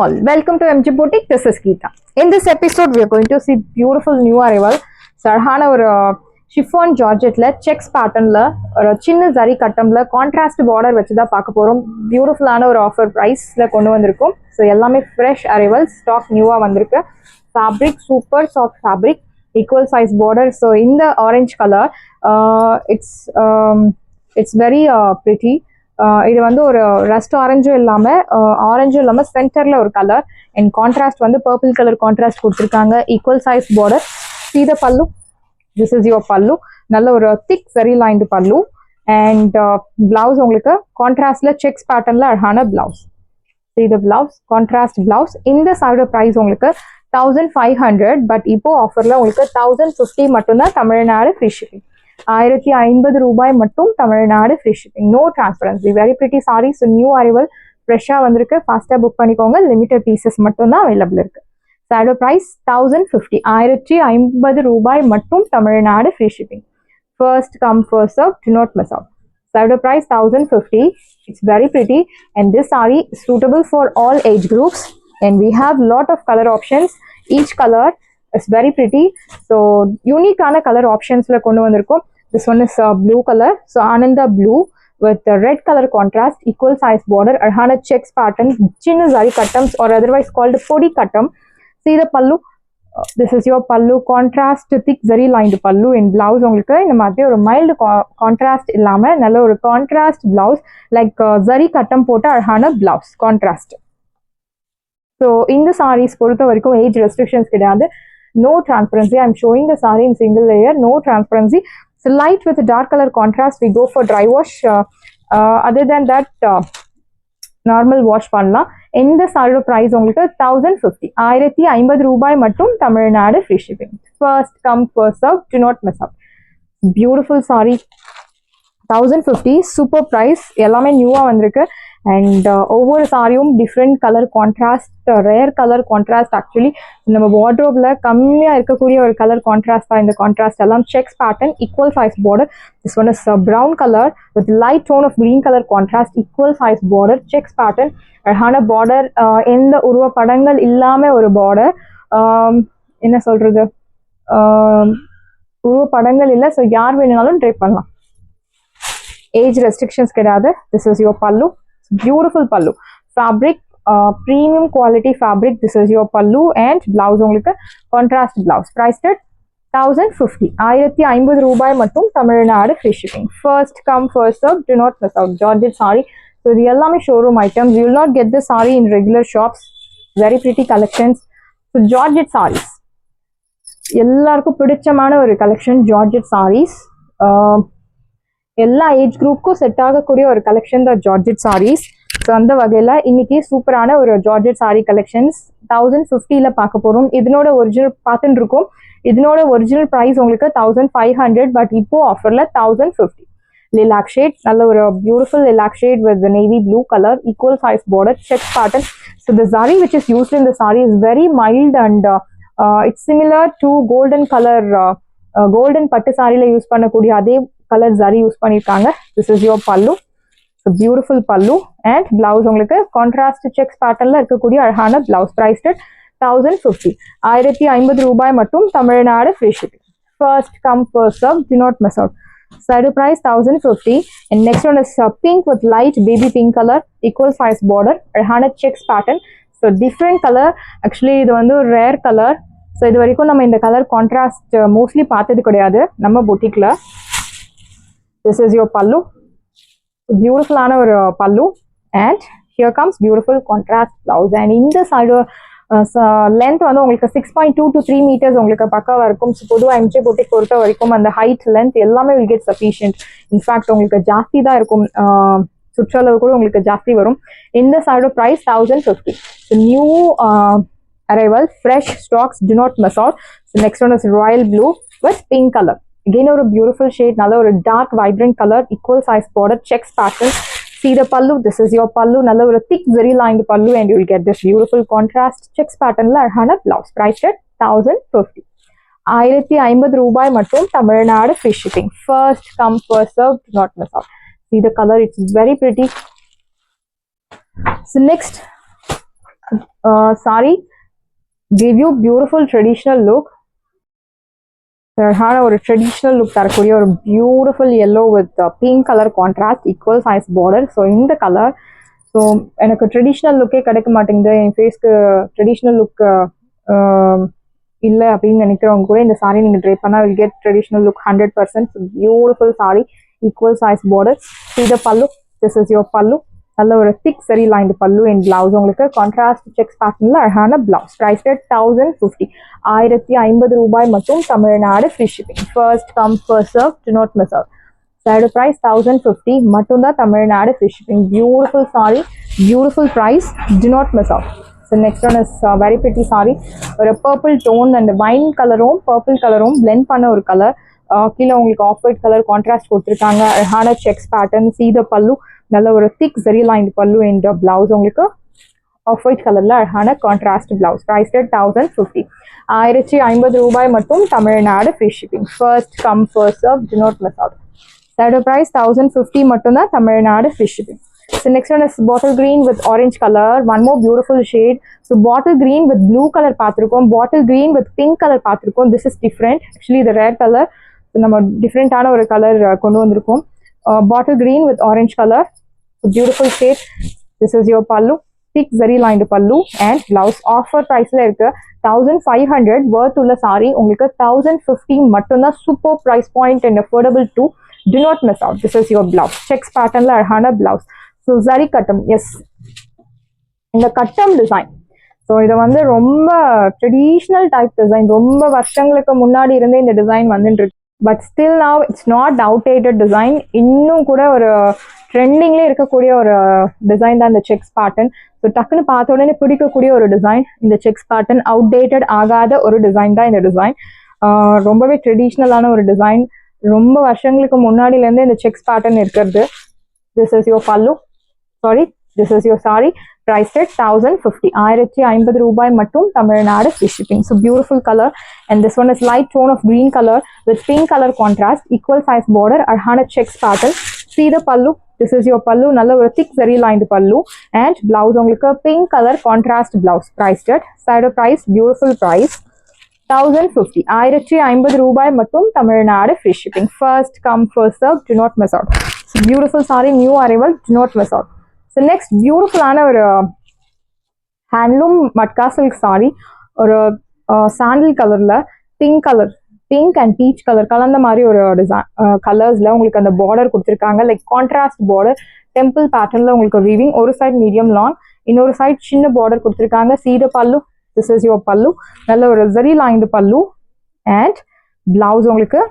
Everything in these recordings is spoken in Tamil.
all, welcome to MG Boutique. This is Geeta. In this episode, we are going to see beautiful new arrival. Sarhana or chiffon georgette la checks pattern la or chinna zari cuttam la contrast border vechi da paaka porom. Beautiful ana or offer price la kondu vandirukom. So ellame fresh arrivals, stock new ah vandirukku. Fabric super soft fabric, equal size border. So in the orange color, it's very pretty. இது வந்து ஒரு ரஸ்ட் ஆரஞ்சும் இல்லாம சென்டர்ல ஒரு கலர் அண்ட் கான்ட்ராஸ்ட் வந்து பர்பிள் கலர் கான்ட்ராஸ்ட் கொடுத்துருக்காங்க. Equal size border. See the pallu. This is your pallu. நல்ல ஒரு திக் சரி லைன்டு பல்லு அண்ட் பிளவுஸ் உங்களுக்கு கான்ட்ராஸ்ட்ல செக்ஸ் பேட்டர்ன்ல அழகான blouse. See the blouse, contrast blouse. இந்த சைடு பிரைஸ் உங்களுக்கு 1500, பட் இப்போ ஆஃபர்ல உங்களுக்கு 1050 மட்டும்தான். Tamil Nadu free shipping. 1050 ரூபாய் மட்டும் Tamil Nadu free shipping. No transparency. Very pretty sarees, new arrival, ஃப்ரெஷ்ஷாக வந்திருக்கு. ஃபாஸ்ட்டாக புக் பண்ணிக்கோங்க. லிமிட்டட் பீசஸ் மட்டும் தான் அவைலபிள் இருக்கு. Shadow price 1050. 1050 ரூபாய் மட்டும் Tamil Nadu free shipping. First come first serve, do not miss out. Saddle price 1050. It's very pretty and this saree is suitable for all age groups and we have lot of color options. Each color is very pretty. So unique ana color options la kondu vandirukom. This one is blue color. So Ananda blue with red color contrast, equal size border, arhana checks pattern, chinna zari cuttams or otherwise called podi cuttam. See the pallu. This is your pallu, contrast thick zari lined pallu in blouse உங்களுக்கு இந்த மாதிரி ஒரு மைல்டு கான்ட்ராஸ்ட் இல்லாம நல்ல ஒரு கான்ட்ராஸ்ட் பிளவுஸ் லைக் zari கட்டம் போட்ட அழகான பிளவுஸ் கான்ட்ராஸ்ட். ஸோ இந்த சாரீஸ் பொறுத்த வரைக்கும் ஏஜ் ரெஸ்ட்ரிக்ஷன்ஸ் கிடையாது. No transparency. I am showing the sari in single layer. No transparency. So light with dark colour contrast we go for dry wash. Other than that normal wash பண்ணலாம். இந்த சாரியோட ப்ரைஸ் உங்களுக்கு 1050. 1050 ரூபாய் மட்டும் Tamil Nadu free shipping. First come first serve, do not miss out. Beautiful sari. 1050 super price. எல்லாமே நியூவாக வந்திருக்கு அண்ட் ஒவ்வொரு சாரியும் different colour contrast, rare colour contrast. Actually நம்ம வார்ட்ரோப்ல கம்மியாக இருக்கக்கூடிய ஒரு கலர் கான்ட்ராஸ்ட் தான் இந்த கான்ட்ராஸ்ட் எல்லாம். Checks pattern, equal size border. This one is brown colour with light tone of green colour contrast, equal size border, checks pattern, அழகான பார்டர். எந்த உருவ படங்கள் இல்லாம ஒரு பார்டர். என்ன சொல்றது, உருவ படங்கள் இல்லை. ஸோ யார் வேணுனாலும் ட்ரை பண்ணலாம். ஏஜ் ரெஸ்ட்ரிக்ஷன்ஸ் கிடையாது. திஸ் இஸ் யுவர் பல்லு. Beautiful pallu. Fabric, premium quality fabric. This is your pallu and blouse உங்களுக்கு contrast blouse. Priced at 1050. 1050 ரூபாய் மட்டும் Tamil Nadu free shipping. First come first serve, do not miss out. Georgette saree. So இது எல்லாமே showroom items. You will not get the saree in regular shops. Very pretty collections. So Georgette sarees. எல்லாருக்கும் பிடிச்சமான ஒரு கலெக்ஷன் Georgette sarees. எல்லா ஏஜ் குரூப்புக்கும் செட் ஆகக்கூடிய ஒரு கலெக்ஷன் தான் ஜார்ஜெட் சாரீஸ். ஸோ அந்த வகையில் இன்னைக்கு சூப்பரான ஒரு ஜார்ஜெட் சாரீ கலெக்ஷன்ஸ் 1050 பார்க்க போகிறோம். இதனோட ஒரிஜினல் பார்த்துட்டு இருக்கோம். இதனோட ஒரிஜினல் ப்ரைஸ் உங்களுக்கு 1500, பட் இப்போ ஆஃபரில் 1050. லிலாக் ஷேட், நல்ல ஒரு beautiful lilac shade with navy blue colour, equal size border, check pattern. So the sorry which is used in the sorry is very mild and it's similar to golden colour. Golden பட்டு சாரியில் யூஸ் பண்ணக்கூடிய அதே கலர் ஜரி யூஸ் பண்ணிருக்காங்க. திஸ் இஸ் யுவர் பல்லு. ஸோ பியூட்டிஃபுல் பல்லு அண்ட் பிளவுஸ் உங்களுக்கு கான்ட்ராஸ்ட் செக்ஸ் பேட்டர்ல இருக்கக்கூடிய அழகான பிளவுஸ். பிரைஸ்ட் 1050. 1050 ரூபாய் மட்டும் Tamil Nadu free shipping. First come first serve, do not miss out. Side price 1050 and next one is pink with light baby pink color, equal size border, அழகான sex pattern. So different colour. Actually இது வந்து ஒரு ரேர் கலர். ஸோ இது வரைக்கும் நம்ம இந்த கலர் கான்ட்ராஸ்ட் மோஸ்ட்லி பார்த்தது கிடையாது நம்ம பொட்டிக்ல. This is your pallu. Beautiful ana or pallu and here comes beautiful contrast blouse. And in the side length வந்து உங்களுக்கு 6.2 to 3 meters உங்களுக்கு பக்காவா இருக்கும். ஸோ பொதுவாக எம்ஜே பொட்டிக் பொறுத்த வரைக்கும் அந்த ஹைட் லென்த் எல்லாமே will get sufficient. இன்ஃபேக்ட் உங்களுக்கு ஜாஸ்தி தான் இருக்கும். சுற்றளவு கூட உங்களுக்கு ஜாஸ்தி வரும். இந்த side price 1050. So new arrival, fresh stocks, do not miss out. So next one is royal blue with pink color. Again ஒரு beautiful shade, நல்ல ஒரு dark vibrant color, equal size border, checks pattern. See the pallu. This is your pallu. நல்ல ஒரு thick zari lined pallu and you will get this beautiful contrast checks pattern ல அழகான blouse. Priced at 1050. 1050 ரூபாய் மட்டும் Tamil Nadu free shipping. First come first serve, do not miss out. See the color, it's very pretty. So next saree give you beautiful traditional look. அழகான ஒரு ட்ரெடிஷ்னல் லுக் தரக்கூடிய ஒரு beautiful yellow with pink colour contrast equal size border. So இந்த கலர் ஸோ எனக்கு ட்ரெடிஷ்னல் லுக்கே கிடைக்க மாட்டேங்குது, என் ஃபேஸ்க்கு ட்ரெடிஷ்னல் லுக் இல்லை அப்படின்னு நினைக்கிறவங்க கூட இந்த சாரி நீங்கள் ட்ரை பண்ணால் will get traditional look 100%. Beautiful sorry equal size border. இது பல்லு, திஸ் இஸ் யோர் பல்லு. நல்ல ஒரு திக் zari line pallu and blouse உங்களுக்கு கான்ட்ராஸ்ட் செக்ஸ் பேட்டர்ன்ல அழகான பிளவுஸ். பிரைஸ் ரேட் 1050, 1050 ரூபாய் மட்டும். Tamil Nadu free shipping. First come first serve, do not miss out. Side price 1050 மட்டும் தான். Tamil Nadu free shipping. Beautiful sari, beautiful price, do not miss out. So next one is very pretty saree. ஒரு purple tone and wine கலரும் purple கலரும் blend பண்ண ஒரு கலர். கீழே உங்களுக்கு ஆஃப் ஒயிட் கலர் கான்ட்ராஸ்ட் கொடுத்துருக்காங்க. அழகான செக்ஸ் பேட்டர்ன். சீத பல்லு, நல்ல ஒரு திக் zari line pallu and blouse உங்களுக்கு ஆஃப் ஒயிட் கலர்ல அழகான கான்ட்ராஸ்ட் பிளவுஸ். பிரைஸ் ரேட் 1050, 1050 ரூபாய் மட்டும். Tamil Nadu free shipping. First come first serve, do not miss out. Side price 1050 மட்டும் தான். Tamil Nadu free shipping. So next one is bottle green with orange color. One more beautiful shade. So bottle green with blue color பார்த்திருக்கோம், bottle green with pink color பார்த்திருக்கோம். This is different. Actually the rare color. So நம்ம டிஃப்ரெண்டான ஒரு கலர் கொண்டு வந்திருக்கோம். Bottle green with orange color. So beautiful shade. This is your pallu. Thick zari lined pallu and blouse. Offer priceல இருக்கு 1500 worth உள்ள saree உங்களுக்கு 1050 மட்டும் தான். Super price point and affordable too. Do not miss out. This is your blouse. Checks patternல அழகான blouse. ஸோ சரி கட்டம், எஸ் இந்த கட்டம் டிசைன். ஸோ இதை வந்து ரொம்ப ட்ரெடிஷ்னல் டைப் டிசைன், ரொம்ப வருஷங்களுக்கு முன்னாடி இருந்தே இந்த டிசைன் வந்துட்டு இருக்கு. But still now it's not outdated design. இன்னும் கூட ஒரு ட்ரெண்டிங்லேயே இருக்கக்கூடிய ஒரு டிசைன் தான் இந்த செக்ஸ் பேட்டர்ன். ஸோ டக்குன்னு பார்த்த உடனே பிடிக்கக்கூடிய ஒரு டிசைன் இந்த செக்ஸ் பேட்டர்ன். அவுடேட்டட் ஆகாத ஒரு டிசைன் தான் இந்த டிசைன். ரொம்பவே ட்ரெடிஷ்னலான ஒரு டிசைன். ரொம்ப வருஷங்களுக்கு முன்னாடியிலேருந்தே இந்த செக்ஸ் பேட்டர்ன் இருக்கிறது. This is your pallu. Sorry, this is your saree. Price at 1050, 1050 ரூபாய் மட்டும். Tamil Nadu free shipping. So beautiful color and this one is light tone of green color with pink color contrast, equal size border, அழகான checks pattern. See the pallu. This is your pallu. நல்ல ஒரு thick zari lined pallu and blouse உங்களுக்கு pink color contrast blouse. Priced at side price, beautiful price 1050, 1050 ரூபாய் மட்டும். Tamil Nadu free shipping. First come first serve, do not miss out. So beautiful saree, new arrival, do not miss out. So next beautiful ஆன ஒரு ஹேண்ட்லூம் மட்கா சில்க் saree. ஒரு சாண்டில் கலர்ல pink colour, pink and peach colour கலந்த மாதிரி ஒரு டிசைன் கலர்ஸ்ல உங்களுக்கு அந்த பார்டர் கொடுத்துருக்காங்க. லைக் கான்ட்ராஸ்ட் பார்டர், டெம்பிள் பேட்டர்ன்ல உங்களுக்கு வீவிங். ஒரு சைட் மீடியம் லாங், இன்னொரு சைட் சின்ன பார்டர் கொடுத்துருக்காங்க. சீத பல்லு, திஸ் இஸ் யுவர் பல்லு. நல்ல ஒரு ஜரி லைன்டு பல்லு அண்ட் பிளவுஸ் உங்களுக்கு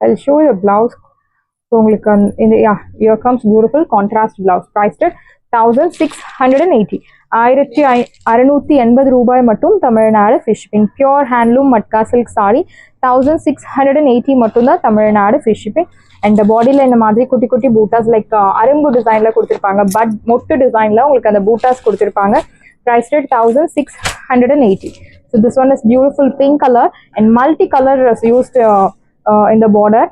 I'll show you the blouse. So உங்களுக்கு இந்த here comes beautiful contrast blouse. Priced at 1680, 1680 ரூபாய் மட்டும். Tamil Nadu free shipping. Pure handloom matka silk sorry 1680 மட்டும் தான். Tamil Nadu free shipping. அண்ட் பாடியில் இந்த மாதிரி குட்டி குட்டி பூட்டாஸ் லைக் அரும்பு டிசைன்ல கொடுத்துருப்பாங்க. பட் மொட்டு டிசைன்ல உங்களுக்கு அந்த பூட்டாஸ் கொடுத்துருப்பாங்க. Priced at 1680. So this one is beautiful pink color and multi color is used in the border,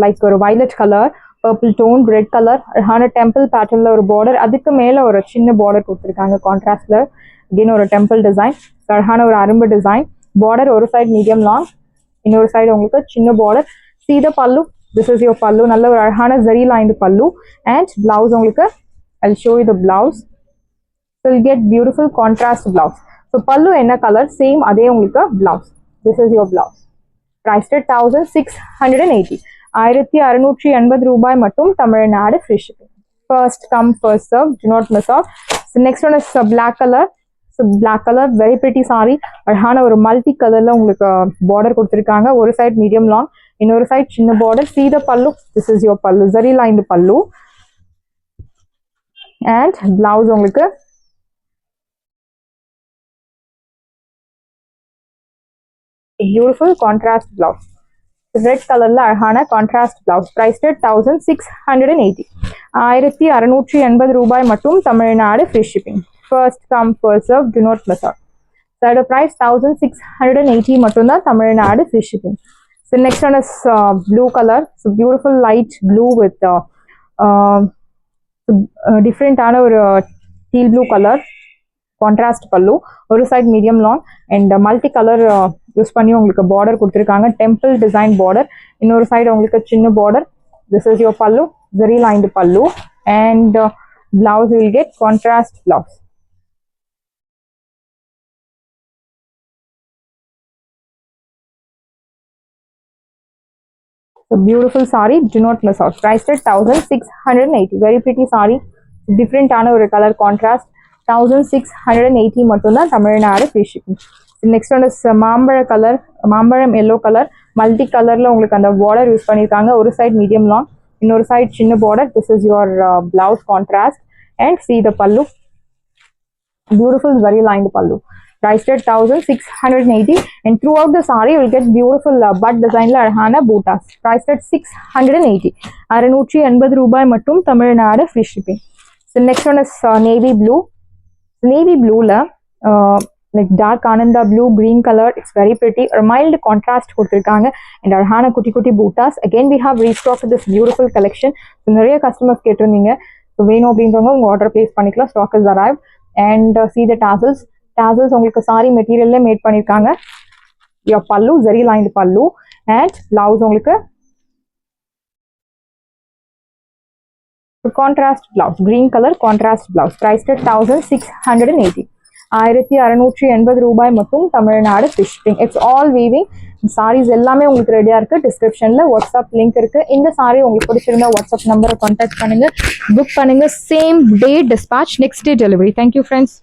like ஒரு violet color, purple tone, red color, அழகான டெம்பிள் பேட்டர்ன்ல ஒரு பார்டர். அதுக்கு மேல ஒரு சின்ன பார்டர் கொடுத்துருக்காங்க கான்ட்ராஸ்ட்ல. அகைன் ஒரு டெம்பிள் டிசைன், அழகான ஒரு அரும்பு டிசைன். பார்டர் ஒரு சைடு மீடியம் லாங், இன்னொரு சைடு உங்களுக்கு சின்ன border. See the pallu. This is your pallu. நல்ல ஒரு அழகான zari lined pallu and blouse உங்களுக்கு I'll show you the blouse. So you'll get beautiful contrast blouse. So pallu என்ன கலர் சேம் அதே உங்களுக்கு blouse. This is your blouse. Priced at 1680, 1680 ரூபாய் மட்டும். Tamil Nadu free shipping. First come first serve, do not miss out. So next one is black color. So black color, very pretty saree. அழகான ஒரு மல்டி கலர்ல உங்களுக்கு பார்டர் கொடுத்துருக்காங்க. ஒரு சைடு மீடியம் லாங், இன்னொரு சைடு சின்ன border. See the pallu. This is your pallu, zari lined pallu and blouse உங்களுக்கு beautiful contrast blouse. ரெட் கலர்ல அழகான கான்ட்ராஸ்ட் பிளவுஸ். பிரைஸ் 1680. 1680 ரூபாய் மட்டும். Tamil Nadu free shipping. First come first serve, do not miss out. இதோட பிரைஸ் 1680 மட்டும் தான். Tamil Nadu free shipping. So next one is blue color. So beautiful light blue with different ஆன ஒரு teal blue color contrast pallu. ஒரு side medium long and multi color use பண்ணி உங்களுக்கு border கொடுத்திருக்காங்க. temple design border. இன்னொரு side உங்களுக்கு சின்ன border. This is your pallu, zari lined pallu, and blouse you will get contrast blouse. So beautiful saree, do not miss out. Priced at 1680. Very pretty saree. Different ஆன ஒரு color contrast. 1680 மட்டும் தான். Tamil Nadu free shipping. Next one is மாம்பழ கலர், மாம்பழம் எல்லோ கலர். மல்டி கலர்ல உங்களுக்கு அந்த பார்டர் யூஸ் பண்ணியிருக்காங்க. ஒரு சைட் மீடியம் லாங், இன்னொரு சைட் சின்ன border. This is your blouse contrast and see the pallu. Beautiful very lined pallu. Priced at 1680, and throughout the saree you will get beautiful bud design la அழகான bootas. Priced at 680. 680 ரூபாய் மட்டும். Tamil Nadu free shipping. So next one is navy blue. Navy blue la like dark ananda blue green color. It's very pretty. A mild contrast கொடுத்திருக்காங்க and அழகான குட்டி குட்டி bootas. Again we have restocked this beautiful collection. So நிறைய customers கேட்டிருந்தீங்க. So வேணும் அப்படின்றவங்க உங்க ஆர்டர் பிளேஸ் பண்ணிக்கலாம். Stock is arrived. And see the tassels. Tassels உங்களுக்கு saree மெட்டீரியல்ல மேட் பண்ணிருக்காங்க. Your pallu, zari lined pallu, and blouse உங்களுக்கு contrast blouse, green color contrast blouse. Priced at 1680. 1680 ரூபாய் மட்டும். Tamil Nadu free shipping. It's all weaving. Saris எல்லாமே உங்களுக்கு ரெடியா இருக்கு. டிஸ்கிரிப்ஷன்ல வாட்ஸ்அப் லிங்க் இருக்கு. இந்த சாரி உங்களுக்கு பிடிச்சிருந்தா வாட்ஸ்அப் நம்பரை கான்டாக்ட் பண்ணுங்க, புக் பண்ணுங்க. Same day dispatch, next day delivery. Thank you friends.